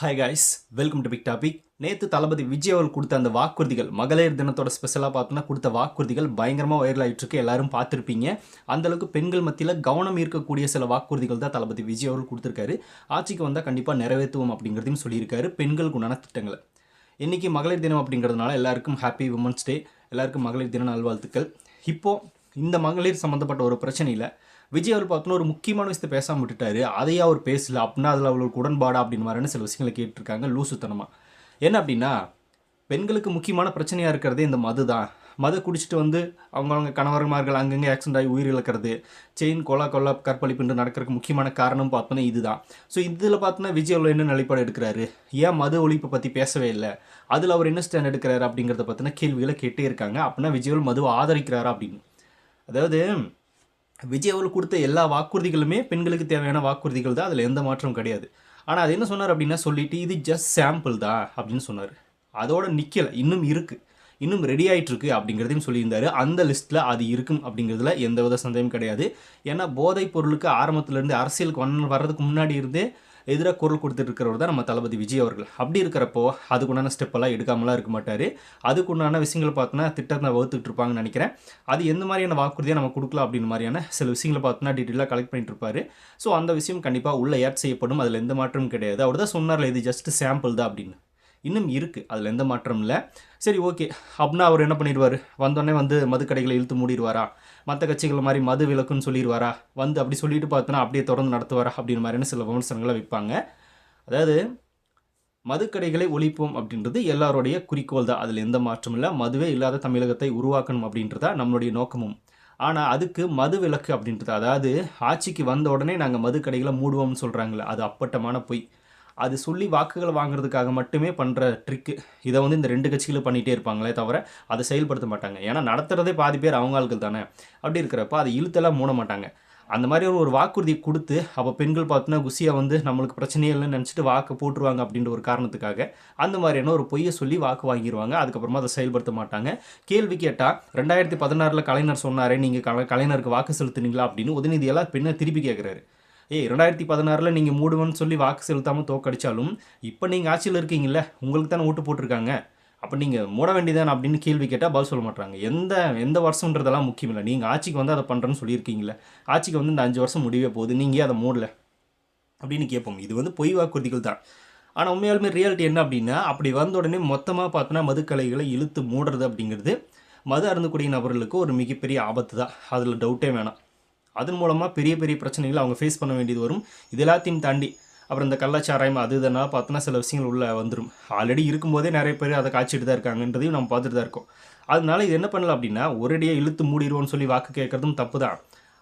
Hi guys, welcome to big topic. நேற்று தளபதி விஜய் அவர்கள் கொடுத்த அந்த வாக்குறுதிகள், மகளிர் தினத்தோட ஸ்பெஷலாக பார்த்தோன்னா கொடுத்த வாக்குறுதிகள் பயங்கரமாக வைரல் ஆகிட்டு இருக்கு. எல்லாரும் பார்த்துருப்பீங்க. அந்தளவுக்கு பெண்கள் மத்தியில் கவனம் ஈர்க்கக்கூடிய சில வாக்குறுதிகள் தான் தளபதி விஜய் அவர்கள் கொடுத்துருக்காரு. ஆட்சிக்கு வந்தால் கண்டிப்பாக நிறைவேற்றுவோம் அப்படிங்கிறதையும் சொல்லியிருக்காரு. பெண்களுக்கு உண்டான திட்டங்களை இன்றைக்கி மகளிர் தினம் அப்படிங்கிறதுனால எல்லாருக்கும் ஹாப்பி உமன்ஸ் டே, எல்லாருக்கும் மகளிர் தின நல்வாழ்த்துக்கள். இப்போது இந்த மகளிர் சம்மந்தப்பட்ட ஒரு பிரச்சனையில் விஜய் அவர் பார்த்தோன்னா ஒரு முக்கியமான விஷயத்தை பேசாமல் விட்டுட்டாரு. அதையே அவர் பேசல அப்படின்னா அதில் அவங்களுக்கு உடன்பாடா அப்படின்னு மாதிரியான சில விஷயங்களை கேட்டிருக்காங்க லூசுத்தனமாக. என்ன அப்படின்னா, பெண்களுக்கு முக்கியமான பிரச்சனையாக இருக்கிறதே இந்த மது தான். மது குடிச்சிட்டு வந்து அவங்கவுங்க கணவர்மார்கள் அங்கங்கே ஆக்சிடென்ட் ஆகி உயிர் இழக்கிறது, செயின் கொலை கற்பழிப்புன்று நடக்கிறதுக்கு முக்கியமான காரணம் பார்த்தோன்னா இதுதான். ஸோ இதில் பார்த்தோன்னா விஜய் அவர் என்ன நிலைப்பாடு எடுக்கிறாரு, ஏன் மது ஒழிப்பை பற்றி பேசவே இல்லை, அதில் அவர் என்ன ஸ்டாண்ட் எடுக்கிறாரு அப்படிங்கிறத பற்றின கேள்விகளை கேட்டே இருக்காங்க. அப்படின்னா விஜய் அவர் மதுவை ஆதரிக்கிறாரா அப்படின்னு. அதாவது விஜய் அவர்கள் கொடுத்த எல்லா வாக்குறுதிகளுமே பெண்களுக்கு தேவையான வாக்குறுதிகள் தான், அதில் எந்த மாற்றமும் கிடையாது. ஆனால் அது என்ன சொன்னார் அப்படின்னா, சொல்லிட்டு இது ஜஸ்ட் சாம்பிள் தான் அப்படின்னு சொன்னார். அதோட நிற்கலை, இன்னும் இருக்குது, இன்னும் ரெடி ஆகிட்டுருக்கு அப்படிங்கிறதையும் சொல்லியிருந்தார். அந்த லிஸ்ட்டில் அது இருக்கும் அப்படிங்கிறதுல எந்த வித சந்தேகமும் கிடையாது. ஏன்னா போதைப் பொருளுக்கு ஆரம்பத்துலேருந்து அரசியலுக்கு வர்றதுக்கு முன்னாடி இருந்தே எதிராக குரல் கொடுத்துட்டு இருக்கிறவர் தான் நம்ம தளபதி விஜய் அவர்கள். அப்படி இருக்கிறப்போ அதுக்குண்டான ஸ்டெப்பெல்லாம் எடுக்காமலாம் இருக்க மாட்டார். அதுக்குண்டான விஷயங்களை பார்த்தோன்னா திட்டத்தை வகுத்துட்டு இருப்பாங்கன்னு நினைக்கிறேன். அது எந்த மாதிரியான வாக்குறுதியாக நம்ம கொடுக்கலாம் அப்படின்னு மாதிரியான சில விஷயங்களை பார்த்தோன்னா டீட்டெயிலாக கலெக்ட் பண்ணிட்டு இருப்பார். ஸோ அந்த விஷயம் கண்டிப்பாக உள்ள ஆட் செய்யப்படும், அதில் எந்த மாற்றமும் கிடையாது. அவர் தான் சொன்னார்ல இது ஜஸ்ட் சாம்பிள் தான் அப்படின்னு. இன்னும் இருக்குது, அதில் எந்த மாற்றம் இல்லை. சரி, ஓகே. அப்படின்னா அவர் என்ன பண்ணிடுவார், வந்தோடனே வந்து மதுக்கடைகளை இழுத்து மூடிடுவாரா, மற்ற கட்சிகள் மாதிரி மது விலக்குன்னு சொல்லிடுவாரா, வந்து அப்படி சொல்லிட்டு பார்த்தோன்னா அப்படியே தொடர்ந்து நடத்துவாரா அப்படின்னு மாதிரியான சில விமர்சனங்களை வைப்பாங்க. அதாவது மதுக்கடைகளை ஒழிப்போம் அப்படின்றது எல்லாருடைய குறிக்கோள் தான், அதில் எந்த மாற்றமும் இல்லை. மதுவே இல்லாத தமிழகத்தை உருவாக்கணும் அப்படின்றதா நம்மளுடைய நோக்கமும். ஆனால் அதுக்கு மது விலக்கு அப்படின்றது, அதாவது ஆட்சிக்கு வந்த உடனே நாங்கள் மதுக்கடைகளை மூடுவோம்னு சொல்கிறாங்களே, அது அப்பட்டமான பொய். அது சொல்லி வாக்குகளை வாங்குறதுக்காக மட்டுமே பண்ணுற ட்ரிக்கு. இதை வந்து இந்த 2 கட்சிகளும் பண்ணிகிட்டே இருப்பாங்களே தவிர அதை செயல்படுத்த மாட்டாங்க. ஏன்னா நடத்துகிறதே பாதி பேர் அவங்க ஆட்கள் தானே. அப்படி இருக்கிறப்ப அதை இழுத்தெல்லாம் மூட மாட்டாங்க. அந்த மாதிரி ஒரு வாக்குறுதி கொடுத்து அப்போ பெண்கள் பார்த்தோன்னா குசியாக வந்து நம்மளுக்கு பிரச்சனையே இல்லைன்னு நினச்சிட்டு வாக்கு போட்டுருவாங்க அப்படின்ற ஒரு காரணத்துக்காக அந்த மாதிரியான ஒரு பொய்யை சொல்லி வாக்கு வாங்கிடுவாங்க. அதுக்கப்புறமா அதை செயல்படுத்த மாட்டாங்க. கேள்வி கேட்டால் 2016 கலைஞர் சொன்னாரே, நீங்கள் கலைஞருக்கு வாக்கு செலுத்துனீங்களா அப்படின்னு உதயநிதியெல்லாம் பெண்ணை திருப்பி கேட்குறாரு. 2016 நீங்கள் மூடுவன்னு சொல்லி வாக்கு செலுத்தாமல் தோக்கடிச்சாலும் இப்போ நீங்கள் ஆட்சியில் இருக்கீங்கள, உங்களுக்கு தானே ஓட்டு போட்டிருக்காங்க, அப்போ நீங்கள் மூட வேண்டியதானே அப்படின்னு கேள்வி கேட்டால் பதில் சொல்ல மாட்டாங்க. எந்த வருஷம்ன்றதெல்லாம் முக்கியம் இல்லை, நீங்கள் ஆட்சிக்கு வந்து அதை பண்ணுறேன்னு சொல்லியிருக்கீங்களே, ஆட்சிக்கு வந்து இந்த 5 வருஷம் முடிவே போகுது, நீங்கள் அதை மூடலை அப்படின்னு கேட்போம். இது வந்து பொய் வாக்குறுதிகள் தான். ஆனால் உண்மையாலுமே ரியாலிட்டி என்ன அப்படின்னா, அப்படி வந்த உடனே மொத்தமாக பார்த்தோன்னா மதுக்கலைகளை இழுத்து மூடுறது அப்படிங்கிறது மது அருந்தக்கூடிய நபர்களுக்கு ஒரு மிகப்பெரிய ஆபத்து தான், அதில் டவுட்டே வேணாம். அதன் மூலமாக பெரிய பெரிய பிரச்சனைகளை அவங்க ஃபேஸ் பண்ண வேண்டியது வரும். இது எல்லாத்தையும் தாண்டி அப்புறம் இந்த கள்ளச்சாராயம் அது இதனால் பார்த்தோன்னா சில விஷயங்கள் உள்ளே வந்துடும். ஆல்ரெடி இருக்கும்போதே நிறைய பேர் அதை காய்ச்சிட்டு தான் இருக்காங்கன்றதையும் நம்ம பார்த்துட்டு தான் இருக்கோம். அதனால இது என்ன பண்ணலாம் அப்படின்னா, ஒரேடியாக இழுத்து மூடிடுவோன்னு சொல்லி வாக்கு கேட்குறதும் தப்பு தான்.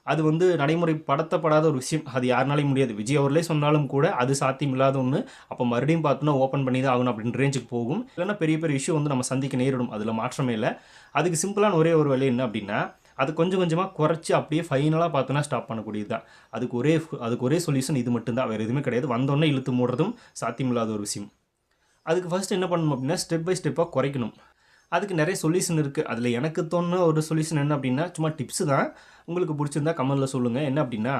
அது வந்து நடைமுறைப்படுத்தப்படாத ஒரு விஷயம், அது யாருனாலையும் முடியாது. விஜய் அவர்களே சொன்னாலும் கூட அது சாத்தியம் இல்லாத ஒன்று. அப்போ மறுபடியும் பார்த்தோன்னா ஓப்பன் பண்ணி தான் ஆகணும் அப்படின்ற ரேஞ்சுக்கு போகும். இல்லைன்னா பெரிய பெரிய இஷ்யூ வந்து நம்ம சந்திக்க நேரிடும், அதில் மாற்றமே இல்லை. அதுக்கு சிம்பிளான ஒரே ஒரு வழி என்ன அப்படின்னா, அது கொஞ்சம் கொஞ்சமாக குறைச்சி அப்படியே ஃபைனலாக பார்த்தோன்னா ஸ்டாப் பண்ணக்கூடியது தான். அதுக்கு ஒரே சொல்யூஷன் இது மட்டும்தான், வேறு எதுவுமே கிடையாது. வந்தோடனே இழுத்து மூடுறதும் சாத்தியமில்லாத ஒரு விஷயம். அதுக்கு ஃபஸ்ட்டு என்ன பண்ணணும் அப்படின்னா, ஸ்டெப் பை ஸ்டெப்பாக குறைக்கணும். அதுக்கு நிறைய சொல்யூஷன் இருக்குது. அதில் எனக்கு தோணுன ஒரு சொல்யூஷன் என்ன அப்படின்னா, சும்மா டிப்ஸு தான். உங்களுக்கு பிடிச்சிருந்தா கமெண்ட்டில் சொல்லுங்கள். என்ன அப்படின்னா,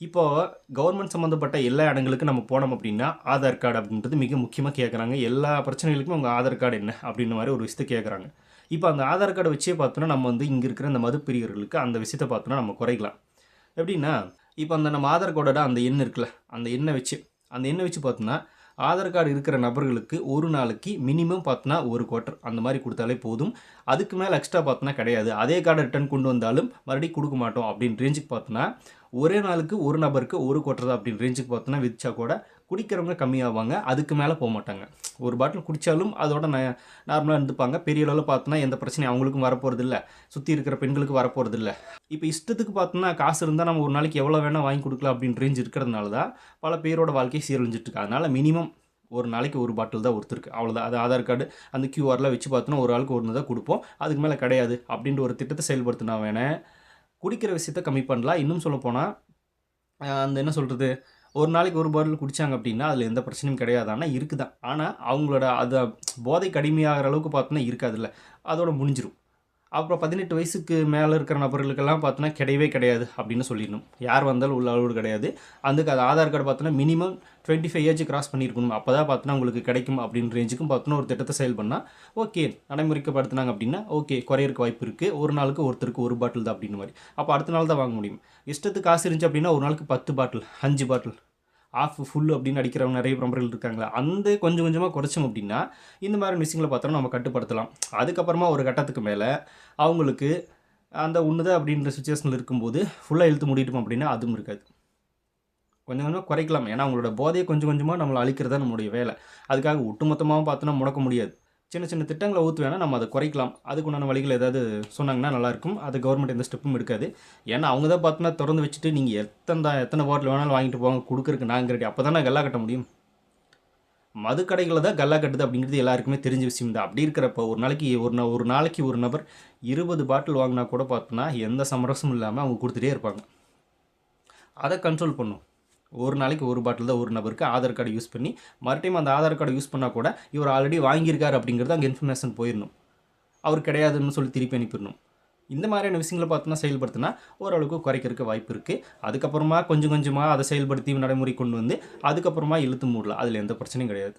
இப்போது கவர்மெண்ட் சம்மந்தப்பட்ட எல்லா இடங்களுக்கும் நம்ம போனோம் அப்படின்னா ஆதார் கார்டு அப்படின்றது மிக முக்கியமாக கேட்குறாங்க. எல்லா பிரச்சனைகளுக்கும் உங்கள் ஆதார் கார்டு என்ன அப்படின்ற மாதிரி ஒரு விஷயத்தை கேட்குறாங்க. இப்போ அந்த ஆதார் கார்டை வச்சே பார்த்தோன்னா நம்ம வந்து இங்கே இருக்கிற இந்த மதுப்பிரியர்களுக்கு அந்த விஷயத்தை பார்த்தோன்னா நம்ம குறைக்கலாம். எப்படின்னா, இப்போ அந்த நம்ம ஆதார் கார்டோட அந்த எண் இருக்குல்ல, அந்த எண்ணை வச்சு பார்த்தோன்னா ஆதார் கார்டு இருக்கிற நபர்களுக்கு ஒரு நாளைக்கு மினிமம் பார்த்தோன்னா 1 குவார்ட்டர் அந்த மாதிரி கொடுத்தாலே போதும். அதுக்கு மேலே எக்ஸ்ட்ரா பார்த்தோன்னா கிடையாது. அதே கார்டை ரிட்டர்ன் கொண்டு வந்தாலும் மறுபடியும் கொடுக்க மாட்டோம் அப்படின்னு ரேஞ்சுக்கு பார்த்தோன்னா, ஒரே நாளுக்கு ஒரு நபருக்கு 1 குவார்ட்டர் தான் அப்படின்னு ரேஞ்சுக்கு பார்த்தோன்னா விதிச்சா கூட குடிக்கிறவங்க கம்மியாவாங்க. அதுக்கு மேலே போக மாட்டாங்க. ஒரு பாட்டில் குடித்தாலும் அதோட நார்மலாக இருந்துப்பாங்க. பெரிய அளவில் பார்த்தோன்னா எந்த பிரச்சனையும் அவங்களுக்கும் வரப்போகிறதில்ல, சுற்றி இருக்கிற பெண்களுக்கு வரப்போகிறதில்ல. இப்போ இஷ்டத்துக்கு பார்த்தோன்னா காசு இருந்தால் நம்ம ஒரு நாளைக்கு எவ்வளோ வேணால் வாங்கி கொடுக்கலாம் அப்படின்னு ரேஞ்ச் இருக்கிறதுனால தான் பல பேரோட வாழ்க்கையை சீரழிஞ்சிட்ருக்கு. அதனால் மினிமம் ஒரு நாளைக்கு ஒரு பாட்டில் தான் ஒருத்தருக்கு, அவ்வளோதான். அது ஆதார் கார்டு அந்த கியூஆரில் வச்சு பார்த்தோன்னா ஒரு ஆளுக்கு ஒன்று தான் கொடுப்போம், அதுக்கு மேலே கிடையாது அப்படின்ற ஒரு திட்டத்தை செயல்படுத்தினா வேணால் குடிக்கிற விஷயத்தை கம்மி பண்ணலாம். இன்னும் சொல்லப்போனால் அந்த என்ன சொல்கிறது, ஒரு நாளைக்கு ஒரு பாட்டில் குடித்தாங்க அப்படின்னா அதில் எந்த பிரச்சனையும் கிடையாது. ஆனால் இருக்குதான். ஆனால் அவங்களோட அதை போதைக்கு அடிமையாகிற அளவுக்கு பார்த்தோன்னா இருக்காதுல்ல, அதோட முடிஞ்சிடும். அப்புறம் 18 வயசுக்கு மேலே இருக்கிற நபர்களுக்கெல்லாம் பார்த்தோன்னா கிடையவே கிடையாது அப்படின்னு சொல்லிடணும். யார் வந்தாலும் உள்ள அளவுடு கிடையாது. அதுக்கு அது ஆதார் கார்டு பார்த்தோன்னா மினிமம் 25 ஏஜ் கிராஸ் பண்ணியிருக்கணும். அப்போ தான் பார்த்தோன்னா உங்களுக்கு கிடைக்கும் அப்படின்னு ரேஞ்சுக்கும் பார்த்தோன்னா ஒரு திட்டத்தை செயல் பண்ணால் ஓகே, நடைமுறைப்படுத்தினாங்க அப்படின்னா ஓகே, குறையறக்கு வாய்ப்பு இருக்குது. ஒரு நாளுக்கு ஒருத்தருக்கு ஒரு பாட்டில் தான் அப்படின்னு மாதிரி. அப்போ அடுத்த நாள் தான் வாங்க முடியும். இஷ்டத்துக்கு காசு இருந்துச்சு அப்படின்னா ஒரு நாளுக்கு 10 பாட்டில் 5 பாட்டில் ஆஃப் ஃபுல் அப்படின்னு அடிக்கிறவங்க நிறைய நபர்கள் இருக்காங்களா, அந்த கொஞ்சம் கொஞ்சமாக குறைச்சோம் அப்படின்னா இந்த மாதிரி விஷயங்களை பார்த்தோன்னா நம்ம கட்டுப்படுத்தலாம். அதுக்கப்புறமா ஒரு கட்டத்துக்கு மேலே அவங்களுக்கு அந்த உண்ணுது அப்படின்ற சுச்சுவேஷனில் இருக்கும்போது ஃபுல்லாக இழுத்து மூடிட்டோம் அப்படின்னா அதுவும் இருக்காது. கொஞ்சம் கொஞ்சமாக குறைக்கலாம். ஏன்னா அவங்களோட போதையை கொஞ்சம் கொஞ்சமாக நம்மளை அழிக்கிறது தான் நம்மளுடைய வேலை. அதுக்காக ஒட்டுமொத்தமாகவும் பார்த்தோன்னா முடக்க முடியாது. சின்ன சின்ன திட்டங்களை ஊற்றுவேனா நம்ம அதை குறைக்கலாம். அதுக்குண்டான வழிகள் ஏதாவது சொன்னாங்கன்னா நல்லாயிருக்கும். அது கவர்மெண்ட் எந்த ஸ்டெப்பும் எடுக்காது. ஏன்னா அவங்க தான் பார்த்தோன்னா திறந்து வச்சுட்டு நீங்கள் எத்தனை பாட்டில் வேணாலும் வாங்கிட்டு போவாங்க, கொடுக்குறக்கு நாங்கள் ரெடி. அப்போ தானே கல்லா கட்ட முடியும். மதுக்கடைகளில் தான் கல்லா கட்டுது அப்படிங்கிறது எல்லாருக்குமே தெரிஞ்ச விஷயம் தான். அப்படி இருக்கிறப்ப ஒரு நாளைக்கு ஒரு நபர் 20 பாட்டில் வாங்கினா கூட பார்த்தோன்னா எந்த சமரசமும் இல்லாமல் அவங்க கொடுத்துட்டே இருப்பாங்க. அதை கண்ட்ரோல் பண்ணும். ஒரு நாளைக்கு ஒரு பாட்டில் தான் ஒரு நபருக்கு ஆதார் கார்டு யூஸ் பண்ணி மறுபடியும் அந்த ஆதார் கார்டு யூஸ் பண்ணால் கூட இவர் ஆல்ரெடி வாங்கியிருக்காரு அப்படிங்கிறது அங்கே இன்ஃபர்மேஷன் போயிடணும். அவர் கிடையாதுன்னு சொல்லி திருப்பி அனுப்பிடணும். இந்த மாதிரியான விஷயங்களை பார்த்தோன்னா செயல்படுத்தினா ஓரளவுக்கு குறைக்கிறதுக்கு வாய்ப்பு இருக்குது. அதுக்கப்புறமா கொஞ்சம் கொஞ்சமாக அதை செயல்படுத்தி நடைமுறை கொண்டு வந்து அதுக்கப்புறமா இழுத்து மூடலாம். அதில் எந்த பிரச்சனையும் கிடையாது.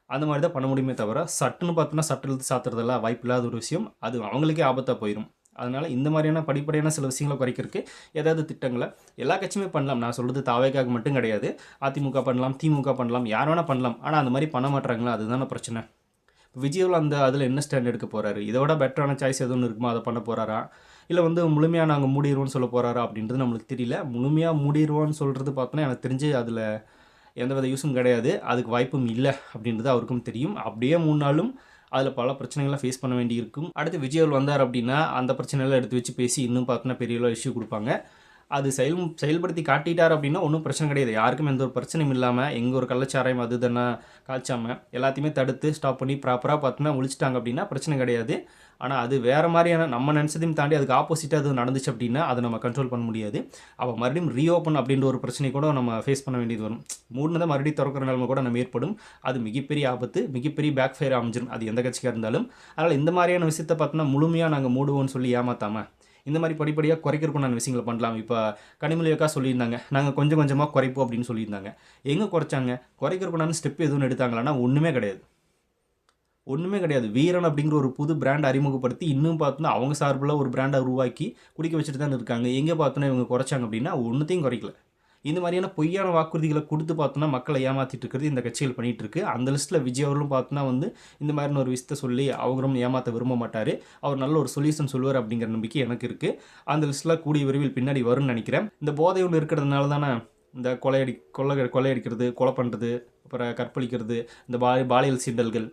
அந்த மாதிரி தான் பண்ண முடியுமே தவிர சட்டுன்னு பார்த்தோன்னா சட்டு இழுத்து சாத்துறதெல்லாம் வாய்ப்பு இல்லாத ஒரு விஷயம். அது அவங்களுக்கே ஆபத்தாக போயிடும். அதனால் இந்த மாதிரியான படிப்படியான சில விஷயங்களை குறைக்கிறதுக்கு ஏதாவது திட்டங்களை எல்லா கட்சியுமே பண்ணலாம். நான் சொல்கிறது தாவேக்காக மட்டும் கிடையாது. அதிமுக பண்ணலாம், திமுக பண்ணலாம், யார் வேணால் பண்ணலாம். ஆனால் அந்த மாதிரி பண்ண மாட்டாங்களா, அதுதானே பிரச்சனை. விஜயில் அதில் என்ன ஸ்டாண்ட் எடுக்க போகிறாரு, இதோட பெட்டரான சாய்ஸ் எதுவும் இருக்குமோ அதை பண்ண போகிறாரா, இல்லை முழுமையாக நாங்கள் மூடிடுவோம்னு சொல்ல போகிறாரா அப்படின்றது நம்மளுக்கு தெரியல. முழுமையாக மூடிடுவோன்னு சொல்கிறது பார்த்தோன்னா எனக்கு தெரிஞ்சு அதில் எந்தவித யூஸும் கிடையாது. அதுக்கு வாய்ப்பும் இல்லை அப்படின்றது அவருக்கும் தெரியும். அப்படியே 3 நாளும் அதில் பல பிரச்சனைகளை ஃபேஸ் பண்ண வேண்டி இருக்கும். அடுத்து விஜய் வந்தார் அப்படின்னா அந்த பிரச்சனையெல்லாம் எடுத்து வச்சு பேசி இன்னும் பார்த்தோன்னா பெரிய இஷ்யூ கொடுப்பாங்க. அது செயல்படுத்தி காட்டிட்டார் அப்படின்னா ஒன்றும் பிரச்சனை கிடையாது. யாருக்கும் எந்த ஒரு பிரச்சனையும் இல்லாமல் எங்கே ஒரு கள்ளச்சாராயம் அது தானே காய்ச்சாமல் எல்லாத்தையுமே தடுத்து ஸ்டாப் பண்ணி ப்ராப்பராக பார்த்தோன்னா ஒழிச்சிட்டாங்க அப்படின்னா பிரச்சனை கிடையாது. ஆனால் அது வேறு மாதிரியான நம்ம நினச்சதையும் தாண்டி அதுக்கு ஆப்போசிட்டாக அது நடந்துச்சு அப்படின்னா அதை நம்ம கண்ட்ரோல் பண்ண முடியாது. அப்போ மறுபடியும் ரீஓப்பன் அப்படின்ற ஒரு பிரச்சனை கூட நம்ம ஃபேஸ் பண்ண வேண்டியது வரும். மூணுதான் மறுபடியும் திறக்கிற நிலைமை கூட நம்ம ஏற்படும். அது மிகப்பெரிய ஆபத்து, மிகப்பெரிய பேக் ஃபயர் அமைஞ்சிடும். அது எந்த கட்சிக்காக இருந்தாலும். அதனால் இந்த மாதிரியான விஷயத்தை பார்த்தோன்னா முழுமையாக நாங்கள் மூடுவோம்னு சொல்லி ஏமாற்றாமல் இந்த மாதிரி படிப்படியாக குறைக்கிறதுக்குண்டான விஷயங்களை பண்ணலாம். இப்போ கனிமொழி அக்கா சொல்லியிருந்தாங்க, நாங்கள் கொஞ்சம் கொஞ்சமாக குறைப்போம் அப்படின்னு சொல்லியிருந்தாங்க. எங்கே குறைச்சாங்க? குறைக்கிறதுக்குண்டான ஸ்டெப் எதுவும் எடுத்தாங்களான்னா ஒன்றுமே கிடையாது. வீரன் அப்படிங்கிற ஒரு புது பிராண்ட் அறிமுகப்படுத்தி இன்னும் பார்த்தோன்னா அவங்க சார்பில் ஒரு பிராண்டை உருவாக்கி குடிக்க வச்சுட்டு தான் இருக்காங்க. எங்கே பார்த்தோன்னா இவங்க குறைச்சாங்க அப்படின்னா ஒன்றுத்தையும் குறைக்கல. இந்த மாதிரியான பொய்யான வாக்குறுதிகளை கொடுத்து பார்த்தோன்னா மக்களை ஏமாற்றிட்டு இருக்கிறது இந்த கட்சிகள் பண்ணிகிட்டு இருக்கு. அந்த லிஸ்ட்டில் விஜய் அவர்களும் பார்த்தோன்னா இந்த மாதிரியான ஒரு விஷயத்தை சொல்லி அவரும் ஏமாற்ற விரும்ப மாட்டார். அவர் நல்ல ஒரு சொல்யூஷன் சொல்லுவார் அப்படிங்கிற நம்பிக்கை எனக்கு இருக்குது. அந்த லிஸ்ட்டில் கூடிய விரைவில் பின்னாடி வரும்னு நினைக்கிறேன். இந்த போதை ஒன்று இருக்கிறதுனால தானே இந்த கொள்ளையடிக்கிறது, கொலை பண்ணுறது, அப்புறம் கற்பழிக்கிறது, இந்த பாலியல் சீண்டல்கள்,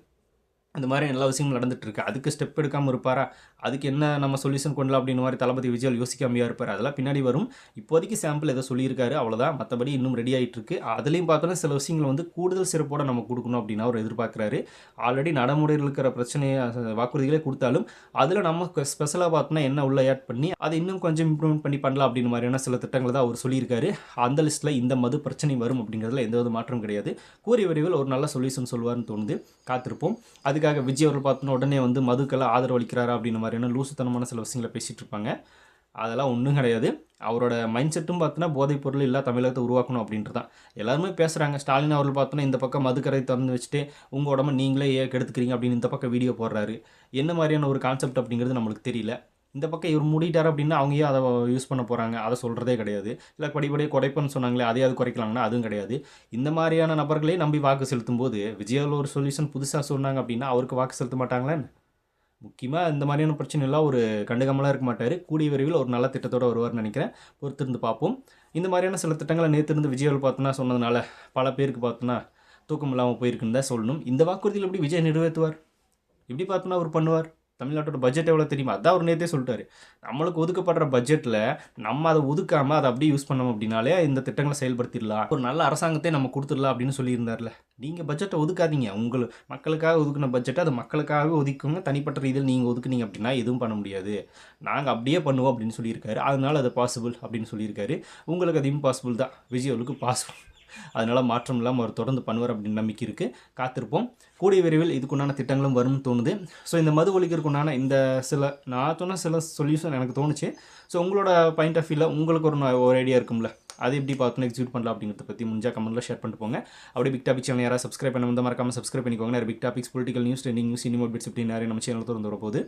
அந்த மாதிரி எல்லா விஷயமும் நடந்துகிட்ருக்கு. அதுக்கு ஸ்டெப் எடுக்காமல் இருப்பாரா? அதுக்கு என்ன நம்ம சொல்யூஷன் கொண்டலாம் அப்படின்னு மாதிரி தளபதி விஜய் யோசிக்காமையாக இருப்பார். அதெல்லாம் பின்னாடி வரும். இப்போதைக்கு சாம்பிள் ஏதோ சொல்லியிருக்காரு, அவ்வளோதான். மற்றபடி இன்னும் ரெடி ஆகிட்டு இருக்கு. அதுலேயும் பார்த்தோன்னா சில விஷயங்கள் கூடுதல் சிறப்போடு நம்ம கொடுக்கணும் அப்படின்னு அவர் எதிர்பார்க்குறாரு. ஆல்ரெடி நடைமுறையில் இருக்கிற பிரச்சனையை வாக்குறுதிகளே கொடுத்தாலும் அதில் நம்ம ஸ்பெஷலாக பார்த்தோன்னா என்ன உள்ள ஆட் பண்ணி அதை இன்னும் கொஞ்சம் இம்ப்ரூவ்மெண்ட் பண்ணி பண்ணலாம் அப்படின்னு மாதிரியான சில திட்டங்களை தான் அவர் சொல்லியிருக்காரு. அந்த லிஸ்ட்டில் இந்த மது பிரச்சனை வரும் அப்படிங்கிறதுல எந்தவித மாற்றம் கிடையாது. கூறிய விரைவில் ஒரு நல்ல சொல்யூஷன் சொல்லுவார்னு தோணுது. காத்திருப்போம். அதுக்காக விஜய் அவர்கள் பார்த்தோன்னா உடனே மதுக்கெல்லாம் ஆதரவு அளிக்கிறாரா அப்படின்னு மாதிரியான லூசுத்தனமான சில விஷயங்களை பேசிகிட்டு இருப்பாங்க. அதெல்லாம் ஒன்றும் கிடையாது. அவரோட மைண்ட் செட்டும் பார்த்தோன்னா போதைப் பொருள் இல்லா தமிழகத்தை உருவாக்கணும் அப்படின்ட்டு தான் எல்லாருமே பேசுகிறாங்க. ஸ்டாலின் அவர்கள் பார்த்தோன்னா இந்த பக்கம் மதுக்கரை திறந்து வச்சுட்டு உங்கள் உடம்பு நீங்களே கெடுத்துக்கிறீங்க அப்படின்னு இந்த பக்கம் வீடியோ போடுறாரு. என்ன மாதிரியான ஒரு கான்செப்ட் அப்படிங்கிறது நம்மளுக்கு தெரியல. இந்த பக்கம் இவர் மூடிட்டார் அப்படின்னா அவங்க ஏன் அதை யூஸ் பண்ண போகிறாங்க? அதை சொல்கிறதே கிடையாது. இல்லை படிப்படியாக குறைப்பன்னு சொன்னாங்களே அதையாவது குறைக்கலாங்கன்னா அதுவும் கிடையாது. இந்த மாதிரியான நபர்களே நம்பி வாக்கு செலுத்தும் போது விஜயாவில் ஒரு சொல்யூஷன் புதுசாக சொன்னாங்க அப்படின்னா அவருக்கு வாக்கு செலுத்த மாட்டாங்களே. முக்கியமாக இந்த மாதிரியான பிரச்சனை எல்லாம் ஒரு கண்டுகாமலாம் இருக்க மாட்டார். கூடிய விரைவில் ஒரு நல்ல திட்டத்தோடு வருவார்னு நினைக்கிறேன். பொறுத்திருந்து பார்ப்போம். இந்த மாதிரியான சில திட்டங்களை நேற்று விஜயாவில் பார்த்தோன்னா சொன்னதுனால பல பேருக்கு பார்த்தோன்னா தூக்கம் இல்லாமல் போயிருக்குன்னு தான் சொல்லணும். இந்த வாக்குறுதியில் எப்படி விஜய் நிறைவேற்றுவார்? எப்படி பார்த்தோன்னா அவர் பண்ணுவார்? தமிழ்நாட்டோட பட்ஜெட் எவ்வளோ தெரியுமா? அதான் அவர் நேற்றே சொல்லிட்டாரு. நம்மளுக்கு ஒதுக்கப்படுற பட்ஜெட்டில் நம்ம அதை ஒதுக்காமல் அதை அப்படியே யூஸ் பண்ணோம் அப்படின்னாலே இந்த திட்டங்களை செயல்படுத்திடலாம். ஒரு நல்ல அரசாங்கத்தை நம்ம கொடுத்துடலாம் அப்படின்னு சொல்லியிருந்தார்ல. நீங்கள் பட்ஜெட்டை ஒதுக்காதீங்க. மக்களுக்காக ஒதுக்கின பட்ஜெட்டை அது மக்களுக்காகவே ஒதுக்குங்க. தனிப்பட்ட ரீதியில் நீங்கள் ஒதுக்குனீங்க அப்படின்னா எதுவும் பண்ண முடியாது. நாங்கள் அப்படியே பண்ணுவோம் அப்படின்னு சொல்லியிருக்காரு. அதனால அது பாசிபிள் அப்படின்னு சொல்லியிருக்காரு. உங்களுக்கு அது இம்பாசிபிள் தான். விஜய் அவர்களுக்கு பாசிபிள். அதனால் மாற்றம் இல்லாமல் அவர் தொடர்ந்து பண்ணுவார் அப்படின்னு நம்பிக்கை இருக்குது. காத்திருப்போம். கூடிய விரைவில் இதுக்குண்டான திட்டங்களும் வரும்னு தோணுது. ஸோ இந்த மது ஒழிக்கிறதுக்குண்டான இந்த நான் சொன்ன சில சொல்யூஷன் எனக்கு தோணுச்சு. ஸோ உங்களோட பாயிண்ட் ஆஃப் வியூவில் உங்களுக்கு ஒரு ஐடியா இருக்கும்ல, அது எப்படி பார்த்துன்னு எக்ஸிக்யூட் பண்ணலாம் அப்படிங்கிறத பற்றி முடிஞ்சா கமெண்ட்டில் ஷேர் பண்ணிட்டு போங்க. அப்படியே பிக் டாபிக் சேனல் யாராவது சப்ஸ்கிரைப் பண்ண மறக்காமல் சப்ஸ்கிரைப் பண்ணிக்கோங்க. நிறைய big topics, political news, trending news, cinema bits இப்படி நிறைய நம்ம சேனல் திறந்து வரப்போகுது.